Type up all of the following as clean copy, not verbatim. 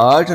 8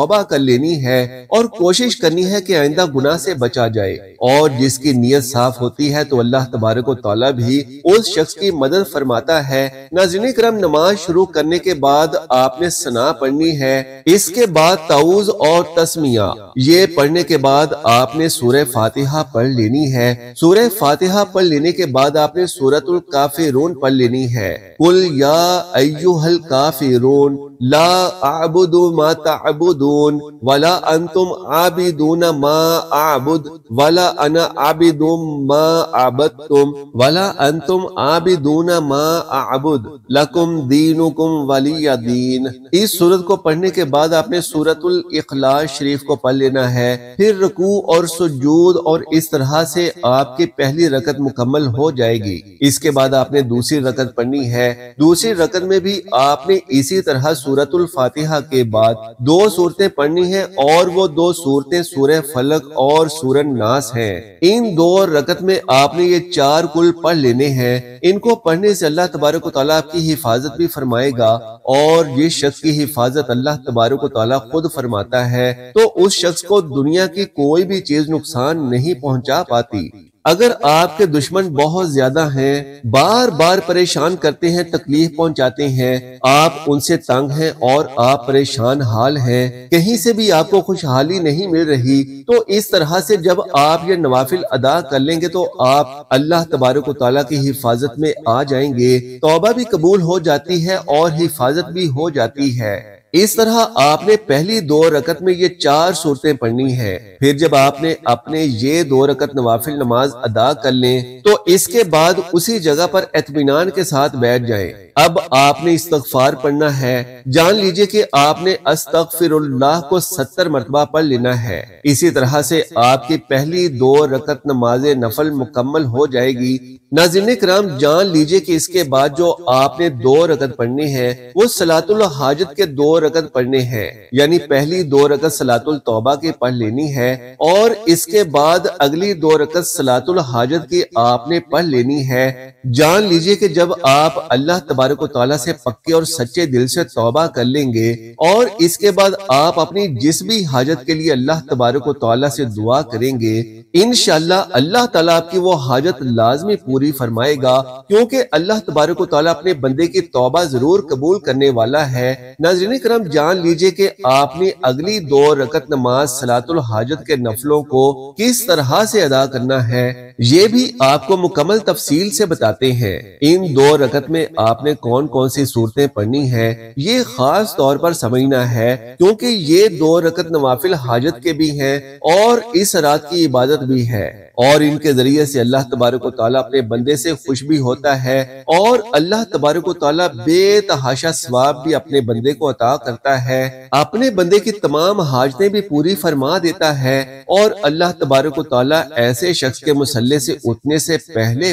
توبہ کر لینی ہے اور کوشش کرنی ہے کہ آئندہ گناہ سے بچا جائے، اور جس کی نیت صاف ہوتی ہے تو اللہ تبارک و تعالیٰ بھی اس شخص کی مدد فرماتا ہے۔ ناظرین کرام، نماز شروع کرنے کے بعد آپ نے ثنا پڑھنی ہے، اس کے بعد تعوذ اور تسمیہ، یہ پڑھنے کے بعد آپ نے سورہ فاتحہ پڑھ لینی ہے۔ سورہ فاتحہ پڑھ لینے کے بعد آپ نے سورۃ الکافرون پڑھ لینی ہے۔ قل یا ایھا الکافرون لا اعبد ما تعبدون ولا انتم عابدون ما اعبد ولا انا عابد ما عبدتم ولا انتم عابدون ما اعبد لکم دینکم ولی دین۔ اس سورت کو پڑھنے کے بعد آپ نے سورۃ الاخلاص شریف کو پڑھ لینا ہے، پھر رکوع اور سجود، اور اس طرح سے آپ کی پہلی رکعت مکمل ہو جائے گی۔ اس کے بعد آپ نے دوسری رکعت پڑھنی ہے۔ دوسری رکعت میں بھی آپ نے اسی طرح سورۃ الفاتحہ کے بعد 2 سورتیں پڑھنی ہیں، اور وہ 2 سورتیں سورہ فلق اور سورہ ناس ہیں۔ ان 2 رکعت میں آپ نے یہ 4 کل پڑھ لینے ہیں۔ ان کو پڑھنے سے اللہ تبارک و تعالیٰ آپ کی حفاظت بھی فرمائے گا، اور جس شخص کی حفاظت اللہ تبارک و تعالیٰ خود فرماتا ہے تو اس شخص کو دنیا کی کوئی بھی چیز نقصان نہیں پہنچا پاتی۔ اگر آپ کے دشمن بہت زیادہ ہیں، بار بار پریشان کرتے ہیں، تکلیف پہنچاتے ہیں، آپ ان سے تنگ ہیں اور آپ پریشان حال ہیں، کہیں سے بھی آپ کو خوشحالی نہیں مل رہی، تو اس طرح سے جب آپ یہ نوافل ادا کر لیں گے تو آپ اللہ تبارک و تعالیٰ کی حفاظت میں آ جائیں گے، توبہ بھی قبول ہو جاتی ہے اور حفاظت بھی ہو جاتی ہے۔ اس طرح آپ نے پہلی 2 رکعت میں یہ 4 سورتیں پڑھنی ہے۔ پھر جب آپ نے اپنے یہ 2 رکعت نوافل نماز ادا کر لیں تو اس کے بعد اسی جگہ پر اطمینان کے ساتھ بیٹھ جائیں۔ اب آپ نے استغفار پڑھنا ہے۔ جان لیجئے کہ آپ نے استغفر اللہ کو 70 مرتبہ پڑھ لینا ہے۔ اسی طرح سے آپ کی پہلی 2 رکعت نماز نفل مکمل ہو جائے گی۔ ناظرین کرام، جان لیجئے کہ اس کے بعد جو آپ نے 2 رکعت پڑھنی ہے وہ صلاۃ الحاجت کے 2 رکعت پڑھنے ہیں، یعنی پہلی 2 رکعت صلاۃ التوبہ کی پڑھ لینی ہے، اور اس کے بعد اگلی 2 رکعت صلاۃ الحاجت کی آپ نے پڑھ لینی ہے۔ جان لیجئے کہ جب آپ اللہ تبارک و تعالیٰ سے پکے اور سچے دل سے توبہ کر لیں گے، اور اس کے بعد آپ اپنی جس بھی حاجت کے لیے اللہ تبارک و تعالیٰ سے دعا کریں گے، انشاءاللہ اللہ تعالیٰ آپ کی وہ حاجت لازمی پوری فرمائے گا، کیونکہ اللہ تبارک و تعالیٰ اپنے بندے کی توبہ ضرور قبول کرنے والا ہے۔ ناظرین کرام، جان لیجئے کہ آپ نے اگلی 2 رکعت نماز صلاۃ الحاجت کے نفلوں کو کس طرح سے ادا کرنا ہے، یہ بھی آپ کو مکمل تفصیل سے بتاتے ہیں۔ ان 2 رکعت میں آپ نے کون کون سی صورتیں پڑھنی ہیں یہ خاص طور پر سمجھنا ہے، کیونکہ یہ 2 رکعت نوافل حاجت کے بھی ہیں اور اس رات کی عبادت بھی ہے، اور ان کے ذریعے سے اللہ تبارک و تعالیٰ اپنے بندے سے خوش بھی ہوتا ہے، اور اللہ تبارک و تعالیٰ بے تحاشا ثواب بھی اپنے بندے کو عطا کرتا ہے، اپنے بندے کی تمام حاجتیں بھی پوری فرما دیتا ہے، اور اللہ تبارک و تعالیٰ ایسے شخص کے مصلے سے اٹھنے سے پہلے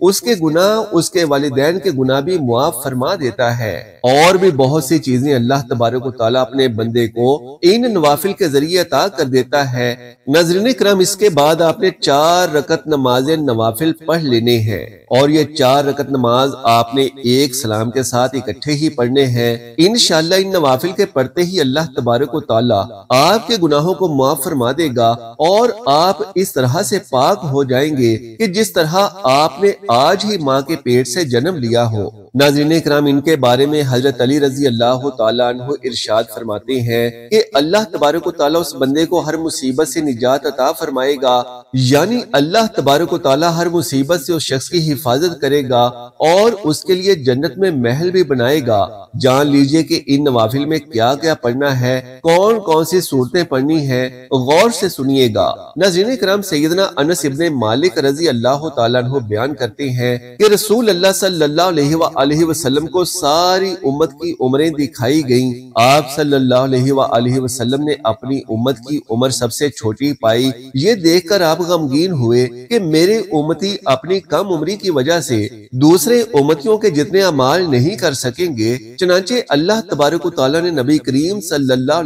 اس کے گناہ، اس کے والدین کے گناہ بھی معاف فرما دیتا ہے، اور بھی بہت سی چیزیں اللہ تبارک و تعالیٰ اپنے بندے کو ان نوافل کے ذریعے عطا کر دیتا ہے۔ ناظرین کرام، اس کے بعد آپ نے 4 رکعت نماز نوافل پڑھ لینے ہیں، اور یہ 4 رکعت نماز آپ نے ایک سلام کے ساتھ اکٹھے ہی پڑھنے ہیں۔ انشاءاللہ ان نوافل کے پڑھتے ہی اللہ تبارک و تعالیٰ آپ کے گناہوں کو معاف فرما دے گا، اور آپ اس طرح سے پاک ہو جائیں گے کہ جس طرح آپ نے آج ہی ماں کے پیٹ سے جنم لیا ہو۔ ناظرین کرام، ان کے بارے میں حضرت علی رضی اللہ تعالیٰ عنہ ارشاد فرماتے ہیں کہ اللہ تبارک و تعالیٰ اس بندے کو ہر مصیبت سے نجات عطا فرمائے گا، یعنی اللہ تبارک و تعالیٰ ہر مصیبت سے اس شخص کی حفاظت کرے گا اور اس کے لیے جنت میں محل بھی بنائے گا۔ جان لیجئے کہ ان نوافل میں کیا کیا پڑھنا ہے، کون کون سی صورتیں پڑھنی ہیں، غور سے سنیے گا۔ ناظرین کرام، سیدنا انس ابن مالک رضی اللہ تعالیٰ عنہ بیان کرتے ہیں کہ رسول اللہ صلی اللہ علیہ وسلم کو ساری امت کی عمریں دکھائی گئیں۔ آپ صلی اللہ علیہ وسلم نے اپنی امت کی عمر سب سے چھوٹی پائی۔ یہ دیکھ کر آپ غمگین ہوئے کہ میرے امتی اپنی کم عمری کی وجہ سے دوسرے امتیوں کے جتنے اعمال نہیں کر سکیں گے، چنانچہ اللہ تبارک و تعالیٰ نے نبی کریم صلی اللہ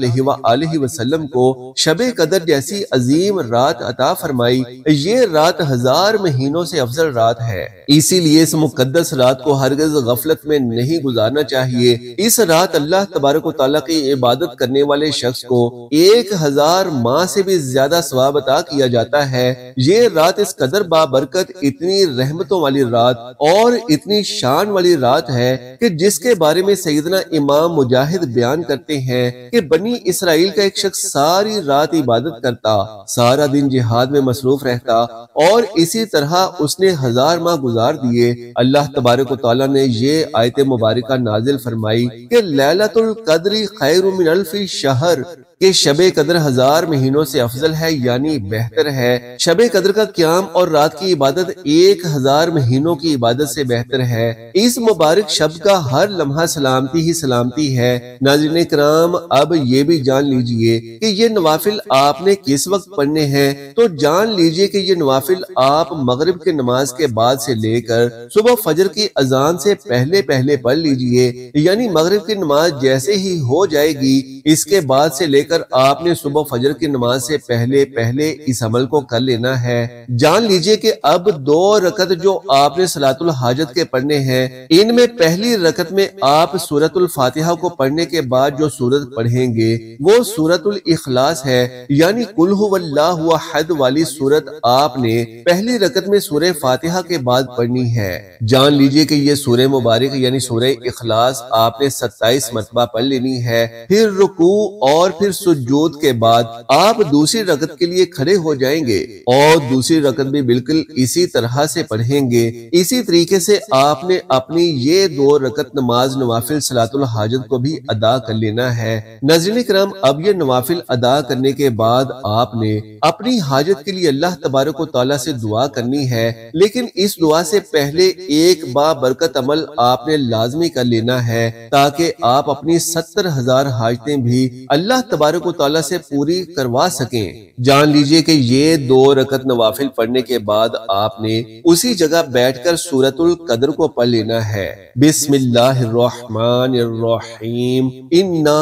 علیہ وسلم کو شب قدر جیسی عظیم رات عطا فرمائی۔ یہ رات 1000 مہینوں سے افضل رات ہے، اسی لیے اس مقدس رات کو ہرگز غفلت میں نہیں گزارنا چاہیے۔ اس رات اللہ تبارک و تعالیٰ کی عبادت کرنے والے شخص کو 1000 ماہ سے بھی زیادہ ثواب عطا کیا جاتا ہے۔ یہ رات اس قدر بابرکت، اتنی رحمتوں والی رات اور اتنی شان والی رات ہے کہ جس کے بارے میں سیدنا امام مجاہد بیان کرتے ہیں کہ بنی اسرائیل کا ایک شخص ساری رات عبادت کرتا، سارا دن جہاد میں مصروف رہتا اور اسی طرح اس نے 1000 ماہ گزار دیے۔ اللہ تبارک و تعالیٰ نے یہ آیت مبارکہ نازل فرمائی کہ لیلۃ القدر خیر من الف شہر، کہ شب قدر 1000 مہینوں سے افضل ہے، یعنی بہتر ہے۔ شب قدر کا قیام اور رات کی عبادت 1000 مہینوں کی عبادت سے بہتر ہے۔ اس مبارک شب کا ہر لمحہ سلامتی ہی سلامتی ہے۔ ناظرین کرام، اب یہ بھی جان لیجئے کہ یہ نوافل آپ نے کس وقت پڑھنے ہیں، تو جان لیجئے کہ یہ نوافل آپ مغرب کے نماز کے بعد سے لے کر صبح فجر کی اذان سے پہلے پڑھ لیجئے، یعنی مغرب کی نماز جیسے ہی ہو جائے گی اس کے بعد سے لے کر آپ نے صبح فجر کی نماز سے پہلے اس عمل کو کر لینا ہے۔ جان لیجئے کہ اب 2 رکعت جو آپ نے صلاۃ الحاجت کے پڑھنے ہیں، ان میں پہلی رکعت میں آپ سورۃ الفاتحہ کو پڑھنے کے بعد جو سورت پڑھیں گے وہ سورۃ الاخلاص ہے، یعنی قل ھو اللہ احد والی سورت آپ نے پہلی رکعت میں سورہ فاتحہ کے بعد پڑھنی ہے۔ جان لیجئے کہ یہ سورہ مبارک یعنی سورہ اخلاص آپ نے 27 مرتبہ پڑھ لینی ہے۔ پھر رکوع اور پھر سجود کے بعد آپ دوسری رکعت کے لیے کھڑے ہو جائیں گے اور دوسری رکعت بھی بالکل اسی طرح سے پڑھیں گے۔ اسی طریقے سے آپ نے اپنی یہ 2 رکعت نماز نوافل صلاۃ الحاجت کو بھی ادا کر لینا ہے۔ ناظرین کرام، اب یہ نوافل ادا کرنے کے بعد آپ نے اپنی حاجت کے لیے اللہ تبارک و تعالیٰ سے دعا کرنی ہے، لیکن اس دعا سے پہلے ایک بابرکت عمل آپ نے لازمی کر لینا ہے تاکہ آپ اپنی 70,000 حاجتیں بھی اللہ تبارک و تعالیٰ سے پوری کروا سکیں۔ جان لیجئے کہ یہ 2 رکعت نوافل پڑھنے کے بعد آپ نے اسی جگہ بیٹھ کر سورۃ القدر کو پڑھ لینا ہے۔ بسم اللہ الرحمن الرحیم، انا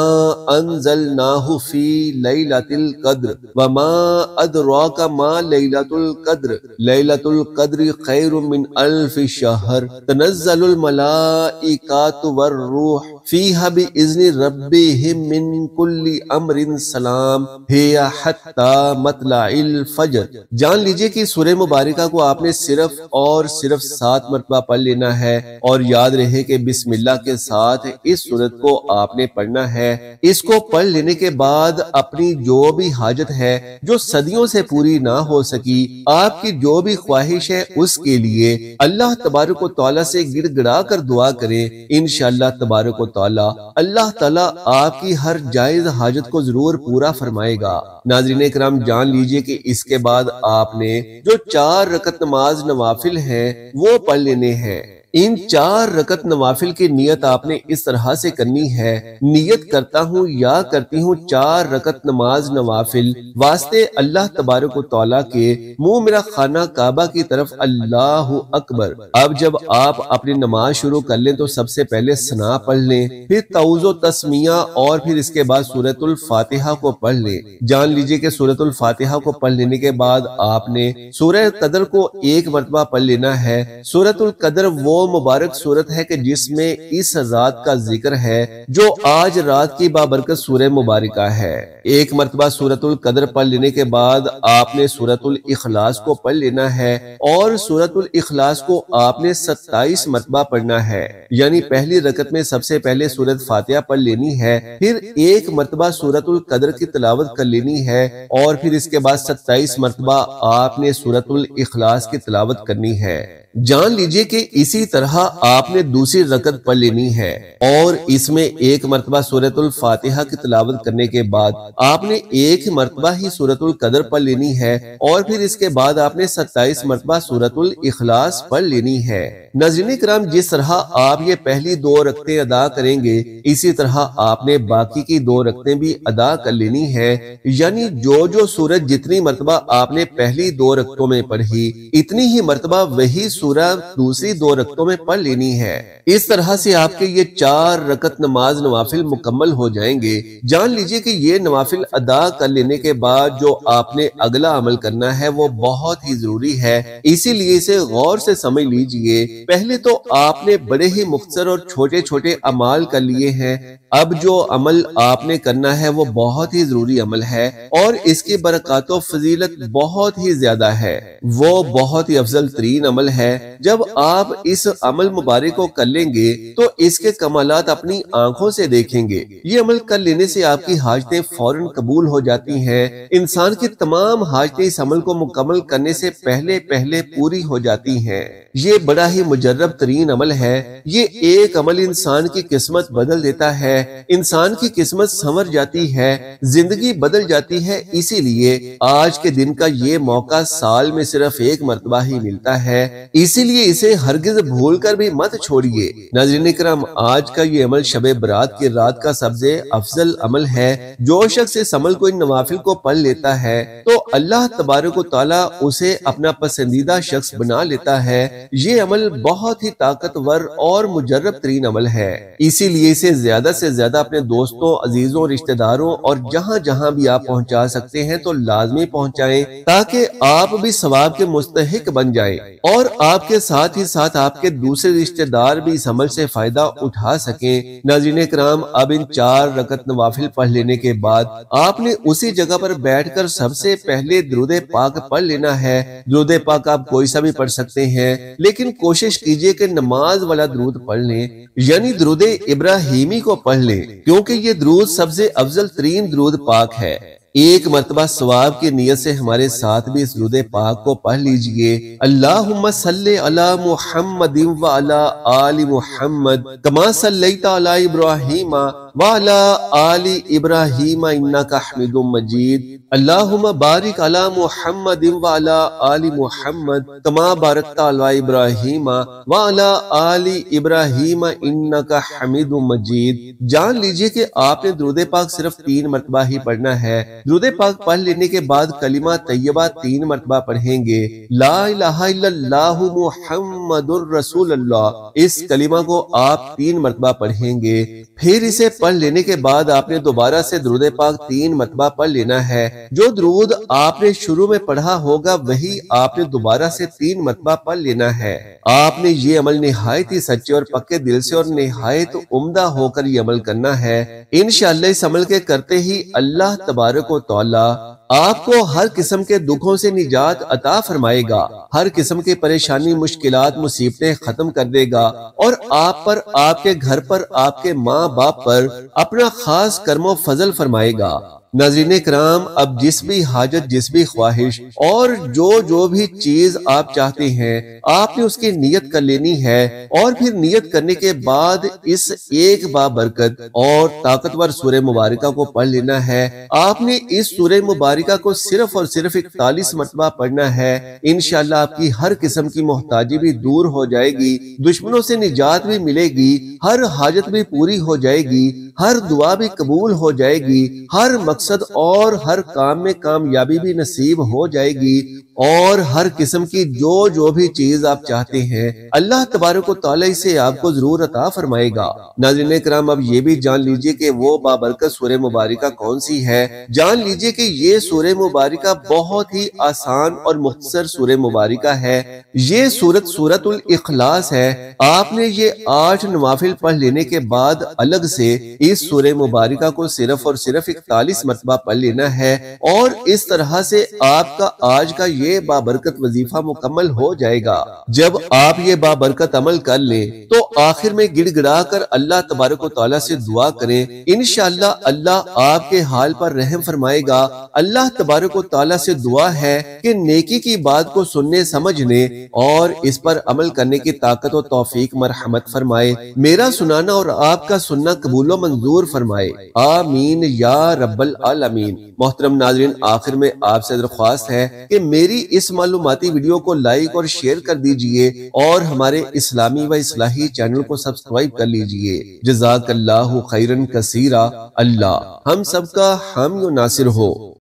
انزلناہ فی لیلۃ القدر وما ادراک ما لیلۃ القدر، لیلۃ القدر خیر من الف شہر، تنزل الملائکۃ والروح فیہا باذن ربہم من کل امر سلام ہی حتی مطلع الفجر۔ جان لیجئے کہ سورہ مبارکہ کو آپ نے صرف اور صرف 7 مرتبہ پڑھ لینا ہے، اور یاد رہے کہ بسم اللہ کے ساتھ اس سورت کو آپ نے پڑھنا ہے۔ اس کو پڑھ لینے کے بعد اپنی جو بھی حاجت ہے جو صدیوں سے پوری نہ ہو سکی، آپ کی جو بھی خواہش ہے اس کے لیے اللہ تبارک و تعالیٰ سے گڑ گڑا کر دعا کریں۔ انشاءاللہ تبارک و تعالیٰ اللہ تعالیٰ آپ کی ہر جائز حاجت کو ضرور پورا فرمائے گا۔ ناظرین کرام، جان لیجئے کہ اس کے بعد آپ نے جو 4 رکعت نماز نوافل ہیں وہ پڑھ لینے ہیں۔ ان 4 رکعت نوافل کی نیت آپ نے اس طرح سے کرنی ہے، نیت کرتا ہوں یا کرتی ہوں 4 رکعت نماز نوافل واسطے اللہ تبارک و تعالیٰ کے، منہ میرا خانہ کعبہ کی طرف، اللہ اکبر۔ اب جب آپ اپنی نماز شروع کر لیں تو سب سے پہلے ثنا پڑھ لیں، پھر تعوذ و تسمیہ اور پھر اس کے بعد سورۃ الفاتحہ کو پڑھ لیں۔ جان لیجئے کہ سورۃ الفاتحہ کو پڑھ لینے کے بعد آپ نے سورہ قدر کو 1 مرتبہ پڑھ لینا ہے۔ سورۃ القدر وہ مبارک صورت ہے کہ جس میں اس رات کا ذکر ہے جو آج رات کی بابرکت سورہ مبارکہ ہے۔ 1 مرتبہ سورۃ القدر پڑھ لینے کے بعد آپ نے سورۃ الاخلاص کو پڑھ لینا ہے، اور سورۃ الاخلاص کو آپ نے 27 مرتبہ پڑھنا ہے، یعنی پہلی رکعت میں سب سے پہلے سورۃ فاتحہ پڑھ لینی ہے، پھر 1 مرتبہ سورۃ القدر کی تلاوت کر لینی ہے، اور پھر اس کے بعد 27 مرتبہ آپ نے سورۃ الاخلاص کی تلاوت کرنی ہے۔ جان لیجئے کہ اسی طرح آپ نے دوسری رکعت پڑھ لینی ہے، اور اس میں 1 مرتبہ سورۃ الفاتحہ کی تلاوت کرنے کے بعد آپ نے 1 مرتبہ ہی سورۃ القدر پڑھ لینی ہے، اور پھر اس کے بعد آپ نے 27 مرتبہ سورۃ الاخلاص پڑھ لینی ہے۔ ناظرین کرام، جس طرح آپ یہ پہلی 2 رکعتیں ادا کریں گے، اسی طرح آپ نے باقی کی 2 رکعتیں بھی ادا کر لینی ہے، یعنی جو سورت جتنی مرتبہ آپ نے پہلی 2 رکعتوں میں پڑھی اتنی ہی مرتبہ وہی سورہ دوسری 2 رکعتوں میں پڑھ لینی ہے۔ اس طرح سے آپ کے یہ 4 رکعت نماز نوافل مکمل ہو جائیں گے۔ جان لیجئے کہ یہ نوافل ادا کر لینے کے بعد جو آپ نے اگلا عمل کرنا ہے وہ بہت ہی ضروری ہے، اسی لیے اسے غور سے سمجھ لیجئے۔ پہلے تو آپ نے بڑے ہی مختصر اور چھوٹے چھوٹے اعمال کر لیے ہیں، اب جو عمل آپ نے کرنا ہے وہ بہت ہی ضروری عمل ہے اور اس کی برکات و فضیلت بہت ہی زیادہ ہے، وہ بہت ہی افضل ترین عمل ہے۔ جب آپ اس عمل مبارک کو کر لیں گے تو اس کے کمالات اپنی آنکھوں سے دیکھیں گے۔ یہ عمل کر لینے سے آپ کی حاجتیں فوراً قبول ہو جاتی ہیں۔ انسان کی تمام حاجتیں اس عمل کو مکمل کرنے سے پہلے پوری ہو جاتی ہیں۔ یہ بڑا ہی مجرب ترین عمل ہے۔ یہ ایک عمل انسان کی قسمت بدل دیتا ہے، انسان کی قسمت سنور جاتی ہے، زندگی بدل جاتی ہے۔ اسی لیے آج کے دن کا یہ موقع سال میں صرف ایک مرتبہ ہی ملتا ہے، اسی لیے اسے ہرگز بھول کر بھی مت چھوڑیے۔ ناظرین کرام، آج کا یہ عمل شب برات کی رات کا سب سے افضل عمل ہے۔ جو شخص اس عمل کو ان نوافل کو پڑھ لیتا ہے تو اللہ تبارک و تعالی اسے اپنا پسندیدہ شخص بنا لیتا ہے۔ یہ عمل بہت ہی طاقتور اور مجرب ترین عمل ہے، اسی لیے اسے زیادہ سے زیادہ اپنے دوستوں، عزیزوں، رشتہ داروں اور جہاں جہاں بھی آپ پہنچا سکتے ہیں تو لازمی پہنچائیں تاکہ آپ بھی ثواب کے مستحق بن جائیں اور آپ کے ساتھ ہی ساتھ آپ کے دوسرے رشتہ دار بھی اس عمل سے فائدہ اٹھا سکیں۔ ناظرین کرام، اب ان 4 رکعت نوافل پڑھ لینے کے بعد آپ نے اسی جگہ پر بیٹھ کر سب سے پہلے درود پاک پڑھ لینا ہے۔ درود پاک آپ کوئی سا بھی پڑھ سکتے ہیں، لیکن کوشش کیجئے کہ نماز والا درود پڑھ لیں، یعنی درود ابراہیمی کو پڑھ لیں، کیونکہ یہ درود سب سے افضل ترین درود پاک ہے۔ ایک مرتبہ ثواب کی نیت سے ہمارے ساتھ بھی اس درود پاک کو پڑھ لیجئے۔ اللہم صلی علی محمد وعلی آل محمد کما صلیت علی ابراہیم وعلی آل ابراہیم انک حمید مجید۔ اللہم بارک علی محمد وعلی آل محمد کما بارکت علی ابراہیم وعلی آل ابراہیم انک حمید مجید۔ جان لیجئے کہ آپ نے درود پاک صرف 3 مرتبہ ہی پڑھنا ہے۔ درود پاک پڑھ لینے کے بعد کلمہ طیبہ 3 مرتبہ پڑھیں گے، لا الہ الا اللہ محمد الرسول اللہ، اس کلمہ کو آپ 3 مرتبہ پڑھیں گے۔ پھر اسے پڑھ لینے کے بعد آپ نے دوبارہ سے درود پاک 3 مرتبہ پڑھ لینا ہے۔ جو درود آپ نے شروع میں پڑھا ہوگا وہی آپ نے دوبارہ سے 3 مرتبہ پڑھ لینا ہے۔ آپ نے یہ عمل نہایت ہی سچے اور پکے دل سے اور نہایت عمدہ ہو کر یہ عمل کرنا ہے۔ انشاءاللہ اس عمل کے کرتے ہی اللہ تبارک و تعالی آپ کو ہر قسم کے دکھوں سے نجات عطا فرمائے گا، ہر قسم کی پریشانی، مشکلات، مصیبتیں ختم کر دے گا اور آپ پر، آپ کے گھر پر، آپ کے ماں باپ پر اپنا خاص کرم و فضل فرمائے گا۔ ناظرین کرام، اب جس بھی حاجت، جس بھی خواہش اور جو بھی چیز آپ چاہتے ہیں آپ نے اس کی نیت کر لینی ہے اور پھر نیت کرنے کے بعد اس ایک بابرکت اور طاقتور سورہ مبارکہ کو پڑھ لینا ہے۔ آپ نے اس سورہ مبارکہ کو صرف اور صرف 41 مرتبہ پڑھنا ہے۔ انشاءاللہ آپ کی ہر قسم کی محتاجی بھی دور ہو جائے گی، دشمنوں سے نجات بھی ملے گی، ہر حاجت بھی پوری ہو جائے گی، ہر دعا بھی قبول ہو جائے گی، ہر مقصد اور ہر کام میں کامیابی بھی نصیب ہو جائے گی اور ہر قسم کی جو بھی چیز آپ چاہتے ہیں اللہ تبارک و تعالی اسے آپ کو ضرور عطا فرمائے گا۔ ناظرین کرام، اب یہ بھی جان لیجئے کہ وہ بابرکت سورہ مبارکہ کون سی ہے۔ جان لیجئے کہ یہ سورہ مبارکہ بہت ہی آسان اور مختصر سورہ مبارکہ ہے۔ یہ سورۃ الاخلاص ہے۔ آپ نے یہ 8 نوافل پڑھ لینے کے بعد الگ سے اس سورہ مبارکہ کو صرف اور صرف 41 مرتبہ پڑھ لینا ہے اور اس طرح سے آپ کا آج کا یہ بابرکت وظیفہ مکمل ہو جائے گا۔ جب آپ یہ بابرکت عمل کر لیں تو آخر میں گڑ گڑا کر اللہ تبارک و تعالیٰ سے دعا کریں، انشاءاللہ اللہ آپ کے حال پر رحم فرمائے گا۔ اللہ تبارک و تعالیٰ سے دعا ہے کہ نیکی کی بات کو سننے، سمجھنے اور اس پر عمل کرنے کی طاقت و توفیق مرحمت فرمائے، میرا سنانا اور آپ کا سننا قبول و منظور فرمائے، آمین یا رب العالمین۔ محترم ناظرین، آخر میں آپ سے درخواست ہے کہ میری اس معلوماتی ویڈیو کو لائک اور شیئر کر دیجئے اور ہمارے اسلامی و اصلاحی چینل کو سبسکرائب کر لیجئے۔ جزاک اللہ خیرن کثیرا، اللہ ہم سب کا حامی و ناصر ہو۔